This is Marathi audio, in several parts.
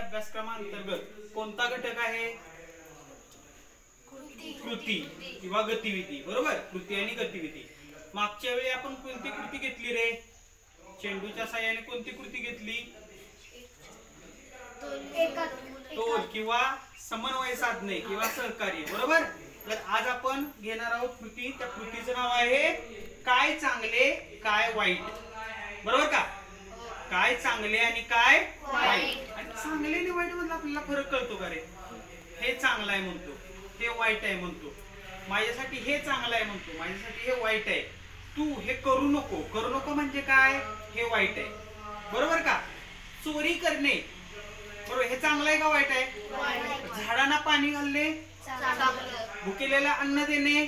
अभ्यासक्रमांतर्गत कोणता घटक आहे? कृती किंवा गतिविधी. बरोबर, कृती आणि गतिविधी. मागच्या वेळी आपण कोणती कृती घेतली रे? चेंडूच्या साहाय्याने कोणती कृती घेतली? तोल किंवा समन्वय साधणे किंवा सहकार्य. बरोबर. तर आज आपण घेणार आहोत कृती. त्या कृतीचं नाव आहे काय चांगले काय वाईट. बरोबर का? काय चांगले आणि काय वाईट. आणि चांगले आणि वाईट मधला आपल्याला फरक कळतो का रे? हे चांगलं आहे म्हणतो, हे वाईट आहे म्हणतो. माझ्यासाठी हे चांगलं आहे म्हणतो, माझ्यासाठी हे वाईट आहे. तू हे करू नको. करू नको म्हणजे काय? हे वाईट आहे. बरोबर का? चोरी करणे, बरोबर, हे चांगलं आहे का वाईट आहे? झाडांना पाणी घालणे, भुकेलेला अन्न देणे,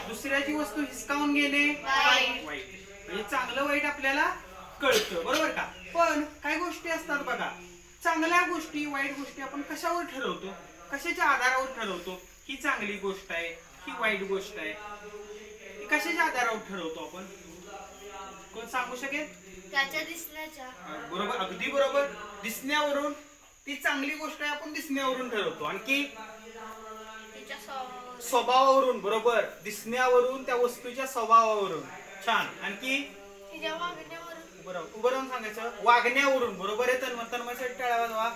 दुसऱ्याची वस्तू हिसकावून घेणे, वाईट. म्हणजे चांगलं वाईट आपल्याला कळतं. बरोबर का? पण काही गोष्टी असतात बघा, चांगल्या गोष्टी वाईट गोष्टी आपण कशावर ठरवतो? कशाच्या आधारावर ठरवतो? ही चांगली गोष्ट आहे, ही वाईट गोष्ट आहे. कशाच्या आधारावर ठरवतो आपण? कोण सांगू शकेल? त्याच्या दिसण्याच्या. बरोबर, अगदी बरोबर. दिसण्यावरून. ती चांगली गोष्ट आहे आपण दिसण्यावरून ठरवतो. आणखी स्वभावावरून. बरोबर, दिसण्यावरून, त्या वस्तूच्या स्वभावावरून. छान. आणखी उभं राहून सांगायचं. वागण्यावरून. बरोबर आहे. तन्मयसाठी टाळ्या वाजवा.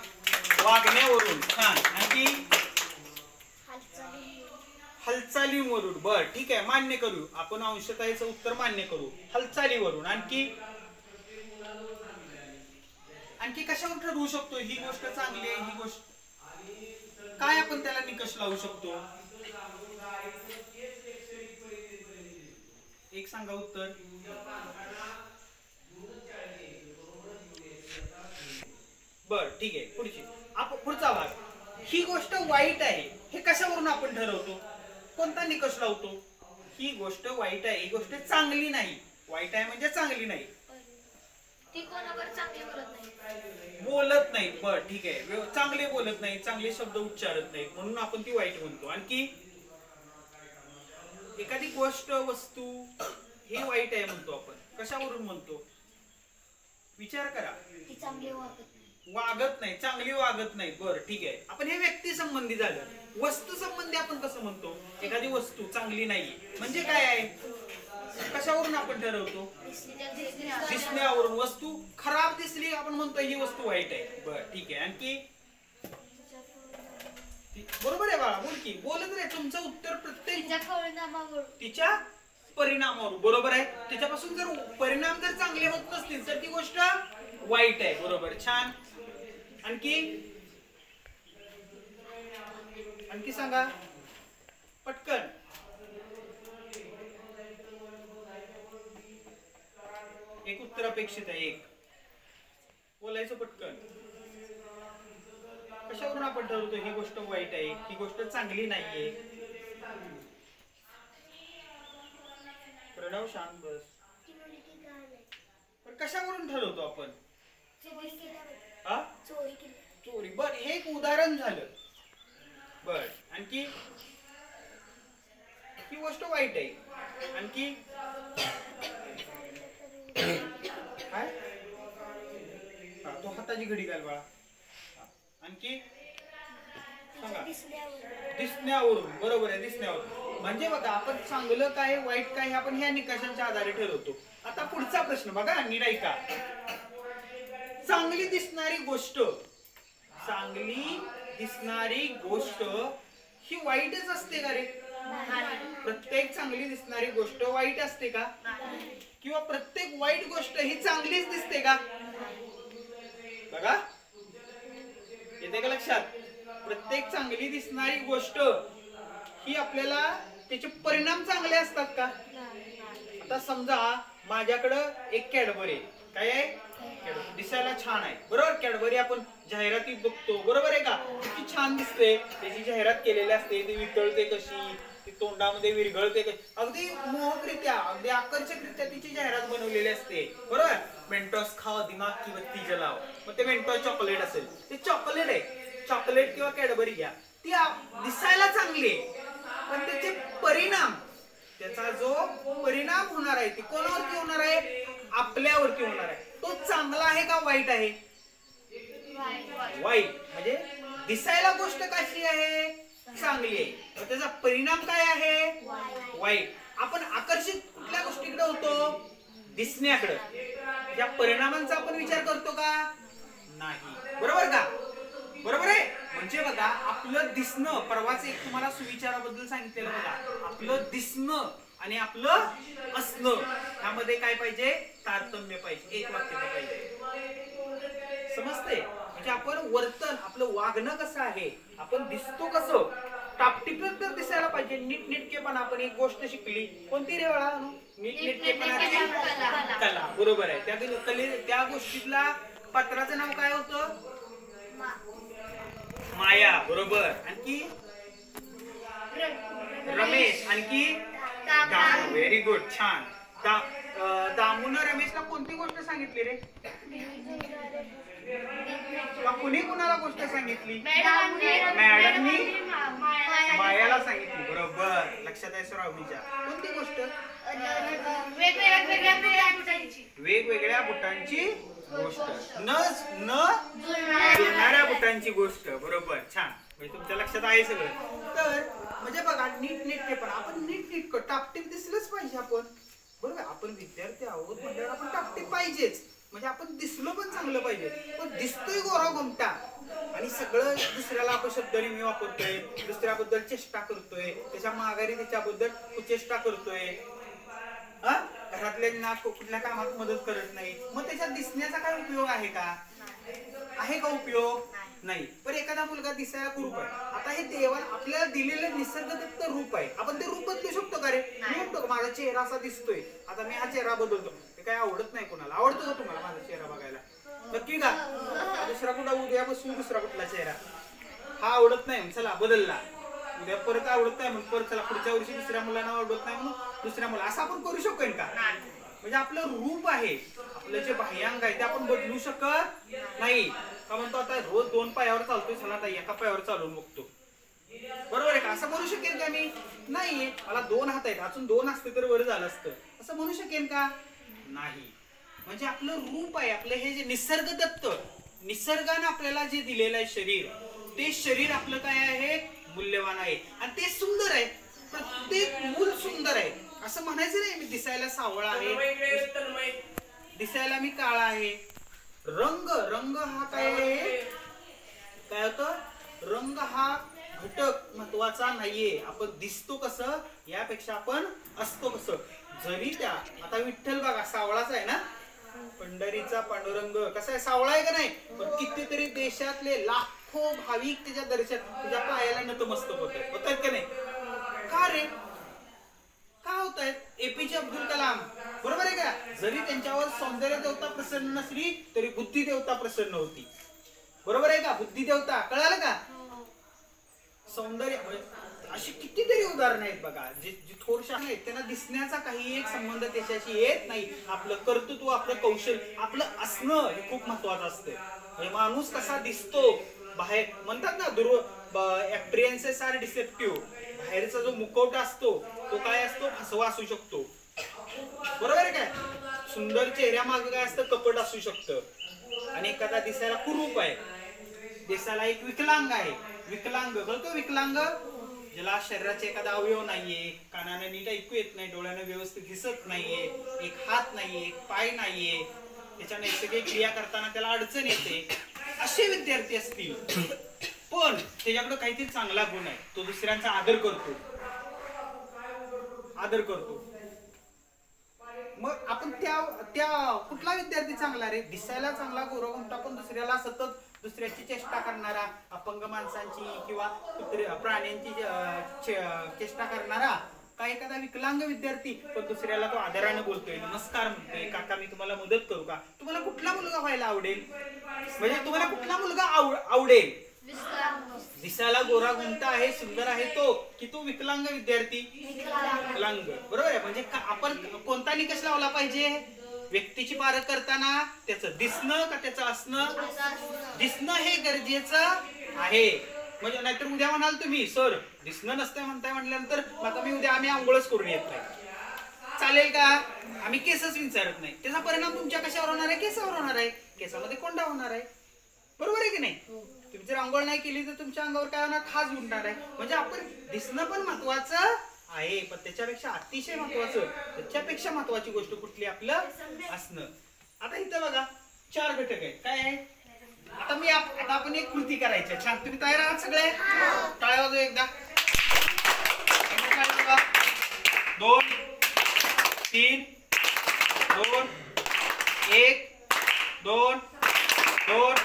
वागण्यावरून. छान. आणखी हालचालीवरून. बर, ठीक आहे, मान्य करू आपण. अंशतःचं उत्तर मान्य करू. हालचालीवरून. आणखी कशावर ठरवू शकतो ही गोष्ट चांगली आहे, ही गोष्ट काय? आपण त्याला निकष लावू शकतो. एक सांगा उत्तर. बर, ठीक आहे. पुढचा भाग. ही गोष्ट वाईट आहे हे कशावरून आपण ठरवतो? कोणता निकष लावतो? ही गोष्ट वाईट आहे, ही गोष्ट चांगली नाही. वाईट आहे म्हणजे चांगली नाही. ती कोणावर चांगले बोलत नाही. बर, ठीक आहे. चांगले बोलत नाही, चांगले शब्द उच्चारत नाही, म्हणून आपण ती वाईट म्हणतो. आणखी एखादी गोष्ट वस्तू हे वाईट आहे म्हणतो आपण. कशावरून म्हणतो? विचार करा. ती चांगली वागत नाही, चांगली वागत नाही. बर, ठीक आहे. आपण हे व्यक्ती संबंधी झालं. वस्तू संबंधी आपण कसं म्हणतो? एखादी वस्तू चांगली नाही म्हणजे काय आहे? कशावरून आपण ठरवतो? दिसण्यावरून. वस्तू खराब दिसली आपण म्हणतो ही वस्तू वाईट आहे. बर, ठीक आहे. आणखी बरोबर आहे बाळा, बोल की. बोलत रे. तुमचं उत्तर प्रत्येक तिच्या परिणामावर. बरोबर आहे. त्याच्यापासून जर परिणाम जर चांगले होत नसतील तर ती गोष्ट वाईट आहे. बरोबर, छान. आणखी सांगा पटकन. एक उत्तर अपेक्षित आहे. एक बोलायचं पटकन. कशावरून आपण ठरवतो ही गोष्ट वाईट आहे, ही गोष्ट चांगली नाहीये? प्रणव शांत बस. पण कशावरून ठरवतो आपण? चोरी. बर, हे एक उदाहरण झालं. बर, आणखी ही गोष्ट वाईट आहे. आणखी काय? तो हाताची घडी घाल बाळा. आणखी सांगा. दिसण्यावरून. बरोबर आहे, दिसण्यावरून. म्हणजे बघा, आपण चांगलं काय वाईट काय हे आपण ह्या निकषांच्या आधारे ठरवतो. आता पुढचा प्रश्न बघा, नीट ऐका. चांगली दिसणारी गोष्ट, चांगली दिसणारी गोष्ट ही वाईटच असते का रे? प्रत्येक चांगली दिसणारी गोष्ट वाईट असते का? किंवा प्रत्येक वाईट गोष्ट ही चांगलीच दिसते का? बघा, येते का लक्षात? प्रत्येक चांगली दिसणारी गोष्ट ही आपल्याला त्याचे परिणाम चांगले असतात का? आता समजा माझ्याकडं एक कॅडबरी. काय आहे? दिसायला छान आहे. बरोबर, कॅडबरी आपण जाहिरातीत बघतो. बरोबर आहे का? किती छान दिसते. त्याची जाहिरात केलेली असते. ती वितळते कशी, ती तोंडामध्ये विरघळते कशी, अगदी मोहकरित्या, अगदी आकर्षकरित्या तिची जाहिरात बनवलेली असते. बरोबर. मेंटॉस खाओ दिमाग की बत्ती जलाओ. मग ते मेंटॉस चॉकलेट असेल, ते चॉकलेट आहे. चॉकलेट किंवा कॅडबरी घ्या, ती दिसायला चांगली आहे, पण त्याचे परिणाम, त्याचा जो परिणाम होणार आहे ती कोणावरती होणार आहे? आपल्यावरती होणार आहे. तो चांगला आहे का वाईट आहे? वाईट. म्हणजे दिसायला गोष्ट कशी आहे, चांगली आहे, मग त्याचा परिणाम काय आहे, वाईट. आपण आकर्षित कुठल्या गोष्टीकडे होतो, दिसण्याकडे. या परिणामांचा आपण विचार करतो का, नाही. बरोबर का, बरोबर आहे. म्हणजे बघा आपलं दिसणं, परवाच एक तुम्हाला सुविचाराबद्दल सांगितलेलं बघा, आपलं दिसणं आणि आपलं असणं ह्यामध्ये काय पाहिजे, तारतम्य पाहिजे, एक वाक्य पाहिजे. समजते. म्हणजे आपण वर्तन, आपलं वागणं कसं आहे, आपण दिसतो कसं, टापटिपच तर दिसायला पाहिजे. नीटनेटकेपणा. आपण एक गोष्ट शिकली कोणती रे बाळा, नीटनेटकेपणाची कला. बरोबर आहे. त्या गोष्टीतला पात्राचं नाव काय होतं, माया. बरोबर. आणखी रमेश. आणखी दामू. व्हेरी गुड, छान. दामून रमेशला कोणती गोष्ट सांगितली रे, कुणी कुणाला गोष्ट सांगितली, मॅडमनी मायाला सांगितली. बरोबर, लक्षात आहे श्रावणीच्या. कोणती गोष्ट, वेगवेगळ्या बुटांची गोष्ट, न जुळणाऱ्या बुटांची गोष्ट. बरोबर, छान. म्हणजे तुमच्या लक्षात आहे सगळं. तर म्हणजे बघा नीटनेटकेपणा. आपण नीटनेटकं टापटीप दिसलंच पाहिजे आपण. बरोबर, आपण विद्यार्थी आहोत म्हणजे आपण टापटीप पाहिजेच. म्हणजे आपण दिसलो पण चांगलं पाहिजे. पण दिसतोय गोरा घुमटा आणि सगळं दुसऱ्याला आपण शब्द नेहमी वापरतोय, दुसऱ्याबद्दल चेष्टा करतोय, त्याच्या माघारी त्याच्याबद्दल कुचेष्टा करतोय, घरातल्यांना कुठल्या कामात मदत करत नाही, मग त्याच्यात दिसण्याचा काय उपयोग आहे का, आहे का उपयोग, नाही. पण एखादा मुलगा दिसायला कुरूप आहे. आता हे देवाला आपल्याला दिलेलं निसर्गदत्त रूप आहे. आपण ते रूप बदलू शकतो का रे, मी म्हणतो का माझा चेहरा असा दिसतोय, आता मी हा चेहरा बदलतो, ते काय आवडत नाही कोणाला. आवडतो का तुम्हाला माझा चेहरा बघायला, नक्की का. दुसरा कुठला उद्या बसून दुसरा कुठला चेहरा, हा आवडत नाही, चला बदलला. उद्या परत आवडत नाही म्हणून परत चला पुढच्या वर्षी दुसऱ्या मुलांना आवडत नाही म्हणून दुसऱ्या मुला, असं आपण करू शकेल का. म्हणजे आपलं रूप आहे, आपलं जे बाह्यांग आहे ते आपण बदलू शकत नाही. का म्हणतो आता रोज 2 पायावर चालतोय, चला आता एका पायावर चालून बघतो. बरोबर आहे का, असं म्हणू शकेल का मी, नाही. मला 2 हात आहेत, अजून 2 असते तर बरं झालं असतं, असं म्हणू शकेल का, नाही. म्हणजे आपलं रूप आहे, आपलं हे जे निसर्गदत्त, निसर्गाने आपल्याला जे दिलेलं आहे शरीर, ते शरीर आपलं काय आहे, मूल्यवान आहे आणि ते सुंदर आहे. प्रत्येक मूल सुंदर आहे. असं म्हणायचं नाही मी दिसायला सावळा आहे, दिसायला मी काळा आहे. रंग, रंग हा काय आहे, काय होतं, रंग हा घटक महत्वाचा नाहीये. आपण दिसतो कसं यापेक्षा आपण असतो कसं. जरी त्या आता विठ्ठल बघा सावळाच आहे ना, पंढरीचा पांडुरंग कसा आहे, सावळा आहे का नाही. पण कितीतरी देशातले लाखो भाविक त्याच्या दर्शन, तुझ्या पायाला नतमस्तक होतात का नाही. का रे, का होत आहेत. एपीजे अब्दुल कलाम, बरोबर आहे का, जरी त्यांच्यावर सौंदर्य देवता प्रसन्न नसली तरी बुद्धी देवता प्रसन्न होती. बरोबर आहे का, बुद्धी देवता, कळालं का. सौंदर्य, अशी कितीतरी उदाहरण आहेत बघा, जे थोडशा आहेत त्यांना दिसण्याचा काही एक संबंध त्याच्याशी येत नाही. आपलं कर्तृत्व, आपलं कौशल्य, आपलं असणं हे खूप महत्वाचं असतं. माणूस कसा दिसतो बाहेर, म्हणतात ना ऍप्रियन्सेस आर डिसेप्टिव्ह. बाहेरचा जो मुखवटा असतो तो काय असतो, फसवा असू शकतो. बरोबर आहे काय. सुंदर चेहऱ्यामागे काय असतं, कपट असू शकतं. आणि एखादा दिसायला कुरूप आहे, दिसायला एक विकलांग आहे, विकलांग कळतो, विकलांग ज्याला शरीराचे एखादा अवयव नाहीये, कानाने नीट ऐकू येत नाही, डोळ्याने व्यवस्थित दिसत नाहीये, एक हात नाहीये, एक पाय नाहीये, त्याच्या नैसर्गिक क्रिया करताना त्याला अडचण येते, असे विद्यार्थी असतील. पण त्याच्याकडे काहीतरी चांगला गुण आहे, तो दुसऱ्यांचा आदर करतो, आदर करतो. मग आपण त्या कुठला विद्यार्थी चांगला रे, दिसायला चांगला गोरगुमटा पण दुसऱ्याला सतत दुसऱ्याची चेष्टा करणारा, अपंग माणसांची किंवा प्राण्यांची चेष्टा करणारा, का एखादा विकलांग विद्यार्थी पण दुसऱ्याला तो आदराने बोलतोय, नमस्कार म्हणतोय, काका मी तुम्हाला मदत करू का. तुम्हाला कुठला मुलगा व्हायला आवडेल, म्हणजे तुम्हाला कुठला मुलगा आवडेल, दिसायला गोरा गुंटा आहे, सुंदर आहे तो, की तो विकलांग विद्यार्थी, विकलांग. बरोबर आहे. म्हणजे आपण कोणता निकष लावला पाहिजे, व्यक्तीची पारख करताना त्याचं दिसणं का त्याचं असणं, दिसणं हे गरजेचं आहे. म्हणजे नाहीतर उद्या म्हणाल तुम्ही सर दिसणं नसतं म्हणताय, म्हटल्यानंतर आता मी उद्या आम्ही आंघोळच करून येत नाही, चालेल का, आम्ही केसच विचारत नाही, त्याचा परिणाम तुमच्या कशावर होणार आहे, केसावर होणार आहे, केसामध्ये कोंडा होणार आहे. बरोबर आहे की नाही? तुम्ही जर आंघोळ नाही केली तर तुमच्या अंगावर काय होणार? खाज उठणार आहे. म्हणजे आपण दिसणं पण महत्वाचं आहे, पण त्याच्यापेक्षा अतिशय महत्वाचं, त्याच्यापेक्षा महत्वाची गोष्ट कुठली? आपलं असणं. आता इथं बघा 4 घटक आहेत. काय आहे? आता आपण एक कृती करायची आहे. छान, तुम्ही तयार आहात सगळे? टाळ्या वाजवा एकदा. 2 3 2 1 2 2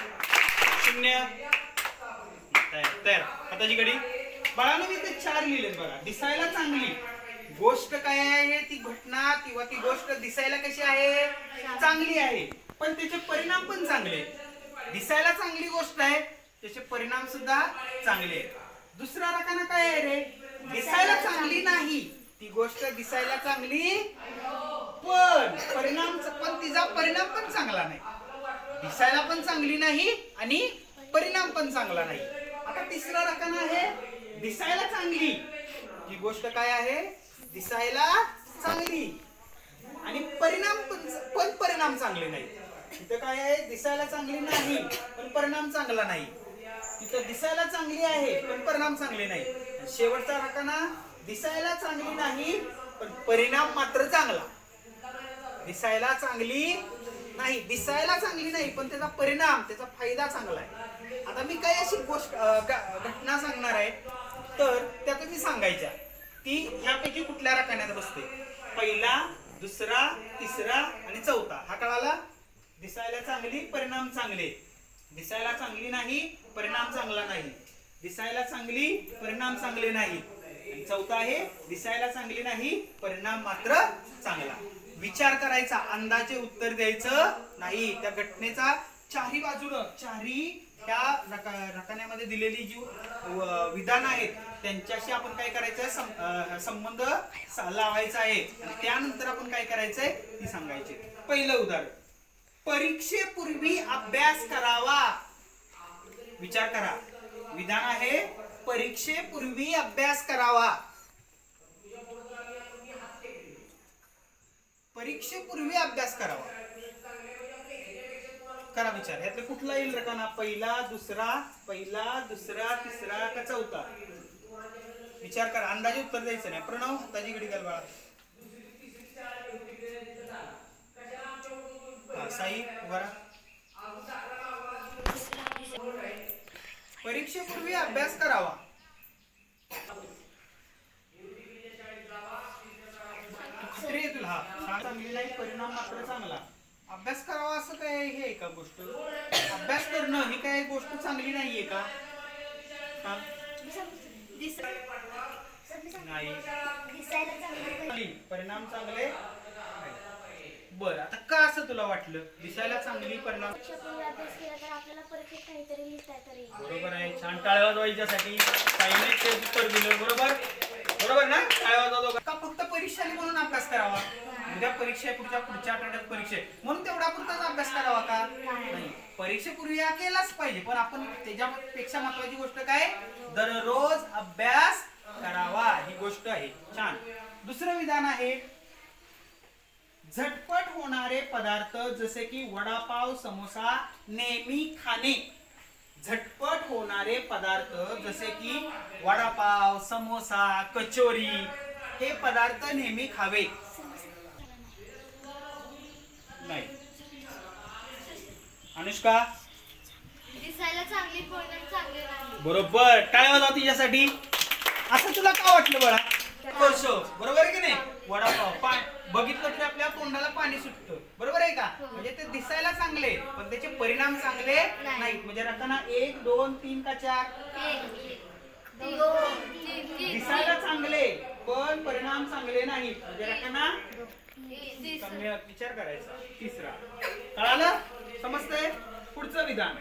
0. तयार. हाताची घडी. बाळांनो मी ते 4 लिहिलेत बघा. दिसायला चांगली गोष्ट काय आहे? ती घटना किंवा ती गोष्ट दिसायला कशी आहे? चांगली आहे, पण त्याचे परिणाम पण चांगले आहेत. दिसायला चांगली गोष्ट आहे, त्याचे परिणाम सुद्धा चांगले आहेत. दुसरा रकाना काय आहे रे? दिसायला चांगली नाही, ती गोष्ट दिसायला चांगली पण तिचा परिणाम पण चांगला नाही. दिसायला पण चांगली नाही आणि परिणाम पण चांगला नाही. आता तिसरा रकाना आहे दिसायला चांगली. ही गोष्ट काय आहे? दिसायला चांगली आणि परिणाम चांगले नाही. तिथं काय आहे? दिसायला चांगली नाही पण परिणाम चांगला नाही. तिथं दिसायला चांगली आहे पण परिणाम चांगले नाही. शेवटचा रकाना दिसायला चांगली नाही पण परिणाम मात्र चांगला. दिसायला चांगली नाही पण त्याचा परिणाम, त्याचा फायदा चांगला आहे. आता मी काय अशी गोष्ट घटना सांगणार आहे तर त्या तुम्ही सांगायच्या. ती ह्यापैकी कुठल्या रकान्यात बसते? पहिला, दुसरा, तिसरा आणि चौथा. हा कळाला? दिसायला चांगली, परिणाम चांगले. दिसायला चांगली नाही, परिणाम चांगला नाही. दिसायला चांगली, परिणाम चांगले नाही. आणि चौथा आहे दिसायला चांगली नाही, परिणाम मात्र चांगला. विचार करायचा, अंदाजे उत्तर द्यायचं नाही. त्या घटनेचा चारी बाजूनं, त्या रकान्यामध्ये दिलेली जी विधान आहेत त्यांच्याशी आपण काय करायचं? संबंध लावायचा आहे आणि त्यानंतर आपण काय करायचंय ती सांगायची. पहिलं उदाहरण, परीक्षेपूर्वी अभ्यास करावा. विचार करा, विधान आहे परीक्षेपूर्वी अभ्यास करावा. परीक्षेपूर्वी अभ्यास करावा. करा विचार. यातलं कुठला येईल रकाना? पहिला, दुसरा, तिसरा का चौथा? विचार करा, अंदाजे उत्तर द्यायचं नाही. प्रणव हाताची घडी घाल बाळा. साई उभा. परीक्षेपूर्वी अभ्यास करावा. खात्री आहे तुला? हा चांगली नाही, परिणाम मात्र चांगला. अभ्यास करावा असं काय हे आहे का गोष्ट? अभ्यास करणं ही काय गोष्ट चांगली नाहीये का? नाही, परिणाम चांगले. बर, आता का असं तुला वाटलं? दिसायला चांगली, परिणाम बरोबर आहे. छान, टाळ्या वाजवायच्यासाठी साईने ते उत्तर दिलं. बरोबर ना? टाळ्या वाजवा. का फक्त परीक्षा म्हणून अभ्यास करावा? उद्या परीक्षा, पुढच्या आठवड्यात परीक्षा म्हणून तेवढा पुरताच अभ्यास करावा का? नाही. परीक्षेपूर्वी हा केलाच पाहिजे, पण आपण त्याच्यापेक्षा महत्वाची गोष्ट काय? दररोज अभ्यास करावा, ही गोष्ट आहे. छान. दुसरं विधान आहे झटपट होणारे पदार्थ जसे की वडापाव, समोसा नेहमी खाणे. झटपट होणारे पदार्थ जसे की वडापाव, समोसा, कचोरी हे पदार्थ नेहमी खावे. नाही. अनुष्का? दिसायला चांगली, परिणाम चांगले नाही. बरोबर. टाळ्या वाजवा तिच्यासाठी. असं तुला का वाटलं बळा? बरोबर आहे की नाही? वडापाव बघितलं तरी आपल्या तोंडाला पाणी सुटतं. बरोबर आहे का? म्हणजे ते दिसायला चांगले पण त्याचे परिणाम चांगले नाहीत. म्हणजे रकाना 1 2 3 का 4? दिसायला चांगले पण परिणाम चांगले नाहीत. म्हणजे रकाना विचार करायचा. तिसरा. कळालं? समजतंय? पुढचं विधान,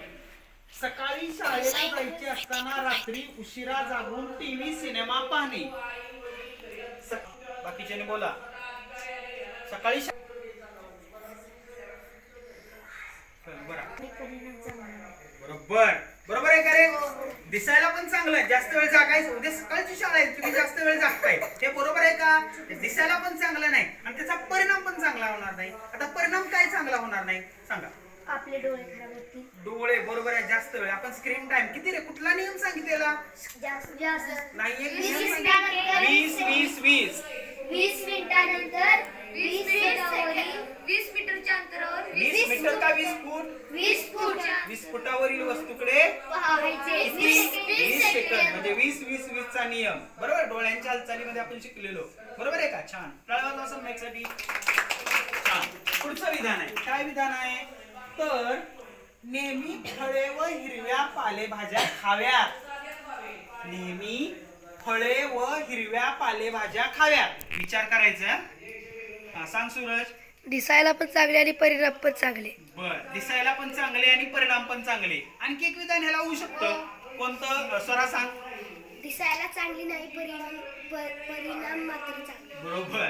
सकाळी शाळेत जायचे असताना रात्री उशिरा जागून टीव्ही सिनेमा पाहणे. बाकीच्याने बोला. सकाळी बरोबर आहे का रे? दिसायला पण चांगलं, जास्त वेळ जागायचं. उद्या सकाळची शाळा आहे, तुम्ही जास्त वेळ जागताय, ते बरोबर आहे का? दिसायला पण चांगलं नाही आणि त्याचा परिणाम पण चांगला होणार नाही. आता परिणाम काय चांगला होणार नाही सांगा? आपले डोळे खराब होतील. डोळे बरोबर आहे, जास्त वेळ. आपण स्क्रीन टाइम किती रे, कुठला नियम सांगितलेला नाहीये? 20 20 मिनिटानंतर 20 मीटरच्या अंतरावर 20 मीटर का 20 फूट? 20 फूट 20 फुटावरील वस्तूकडे पहायचे. 20 सेकंद म्हणजे 20 चा नियम. बरोबर, डोळ्यांच्या हालचालीमध्ये आपण शिकलेलो. बरोबर आहे का? छान. टाळ्या वाजवा मॅक्ससाठी. छान. पुढचं विधान आहे. काय विधान आहे? तर नेहमी फळे व हिरव्या पालेभाज्या खाव्यात. नेहमी फळे व हिरव्या पालेभाज्या खाव्यात. विचार करायचा. हा, सांग सूरज. दिसायला पण चांगले आणि परिणाम पण चांगले. बर, दिसायला पण चांगले आणि परिणाम पण चांगले. आणखी एक विधान ह्याला होऊ शकतं. कोणतं? स्वरा सांग. दिसायला चांगली नाही, परिणाम मात्र चांगले. बरोबर.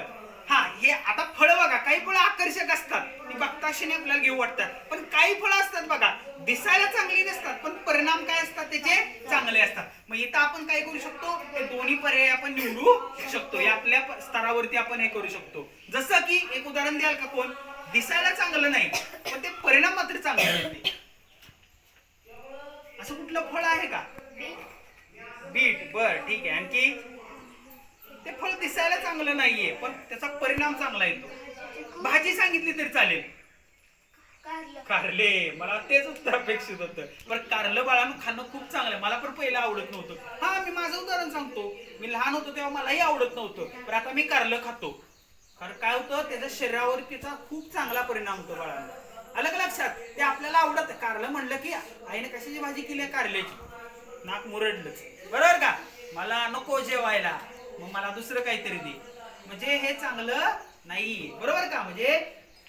हा, हे आता फळं बघा, काही फळं आकर्षक असतात, ती बघताक्षणी आपल्याला घेऊ वाटतात. पण काही फळं असतात बघा, दिसायला चांगली नसतात पण परिणाम काय असतात त्याचे चांगले असतात. मग इथं आपण काय करू शकतो? हे दोन्ही पर्याय आपण निवडू शकतो. हे आपल्या स्तरावरती आपण हे करू शकतो. जसं की एक उदाहरण द्याल का कोण? दिसायला चांगलं नाही पण ते परिणाम मात्र चांगले होते. असं कुठलं फळ आहे का? बीट. बर, ठीक आहे. आणखी? ते फळ दिसायला चांगलं नाहीये पण त्याचा परिणाम चांगला येतो. भाजी सांगितली तरी चालेल. कारले. मला तेच उत्तर अपेक्षित होतं. पण कारलं बाळांनो खाणं खूप चांगलं आहे. मला पण पहिलं आवडत नव्हतं. हा, मी माझं उदाहरण सांगतो. मी लहान होतो तेव्हा मलाही आवडत नव्हतं, पण आता मी कारलं खातो. कारण काय होतं, त्याच्या शरीरावर त्याचा खूप चांगला परिणाम होतो बाळांनो. अलग लक्षात. ते आपल्याला आवडत. कारलं म्हणलं की आईने कशाची भाजी केली? कारल्याची. नाक मुरडलंच. बरोबर का? मला नको जेवायला, मग मला दुसरं काहीतरी दे. म्हणजे हे चांगलं नाही. बरोबर का? म्हणजे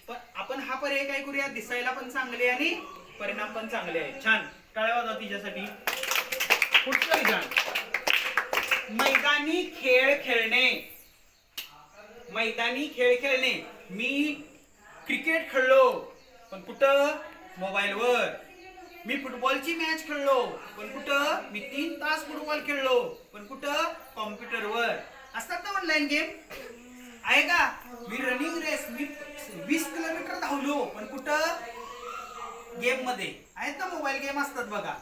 पण आपण हा पर्याय काय करूया? दिसायला पण चांगले आणि परिणाम पण चांगले आहे. छान. टाळ्या वाजवा तिच्यासाठी. पुढचं विधान. मैदानी खेळ खेळणे. मैदानी खेळ खेळणे. मी क्रिकेट खेळलो पण कुठं? मोबाईलवर. मी फुटबॉलची मॅच खेळलो पण कुठं? मी 3 तास फुटबॉल खेळलो पण कुठं? कॉम्प्युटरवर. असतात ना ऑनलाईन गेम, आहे का? मी रनिंग रेस, मी 20 किलोमीटर धावलो पण कुठं? गेम मध्ये. आहेत ना मोबाईल गेम असतात बघा.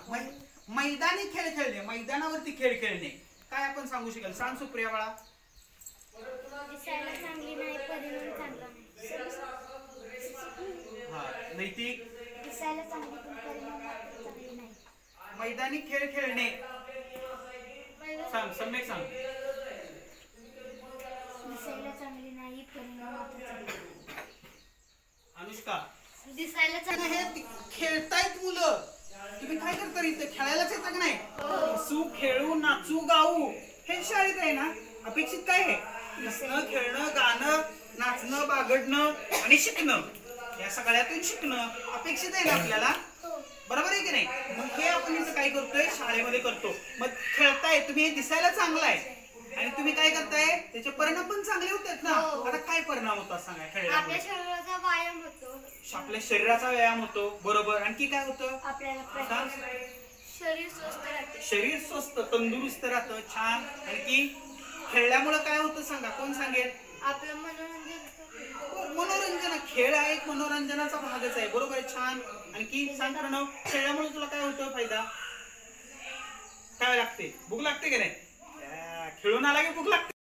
मैदानी खेळ खेळणे, मैदानावरती खेळ खेळणे. काय आपण सांगू शकाल? सांग सुप्रिया बाळा. दिसायला चांगली नाही, परिणाम चांगला नाही. हा, नैतिक. दिसायला चांगली पण परिणाम मात्र चांगले नाही. मैदानी खेळ खेळणे. सांग, सम्यक सांग. दिसायला चांगली नाही, परिणाम मात्र चांगले. अनुष्का. दिसायला चांगली. हे खेळतायत मुलं, तुम्ही काय करता? इथे खेळायलाच येतं का नाही? हसू, खेळू, नाचू, गाऊ, हे शाळेत आहे ना. अपेक्षित काय आहे? हसणं, खेळणं, गाणं, नाचणं, बागडणं आणि शिकणं. या सगळ्यातून शिकणं अपेक्षित आहे ना आपल्याला. बरोबर आहे की नाही? मग हे आपण इथं काय करतोय? शाळेमध्ये करतो. मग खेळताय तुम्ही, हे दिसायला चांगलं आहे आणि तुम्ही काय करताय? त्याचे परिणाम पण चांगले होतात ना. आता काय परिणाम होतात सांगा खेळल्यामुळे? आपल्या शरीराचा व्यायाम होतो. आपल्या शरीराचा व्यायाम होतो. बरोबर. आणखी काय होतं? आपल्याला शरीर स्वस्थ राहते. शरीर स्वस्थ, तंदुरुस्त राहतं. छान. आणखी खेळल्यामुळे काय होतं सांगा? कोण सांगेल? आपलं मनोरंजन. मनोरंजन. खेळ हा एक मनोरंजनाचा भागच आहे. बरोबर आहे. छान. आणखी सांग प्रणव. खेळल्यामुळे तुला काय होतं? फायदा काय लागते? भूक लागते की नाही? खेळून आला की भूक लागते.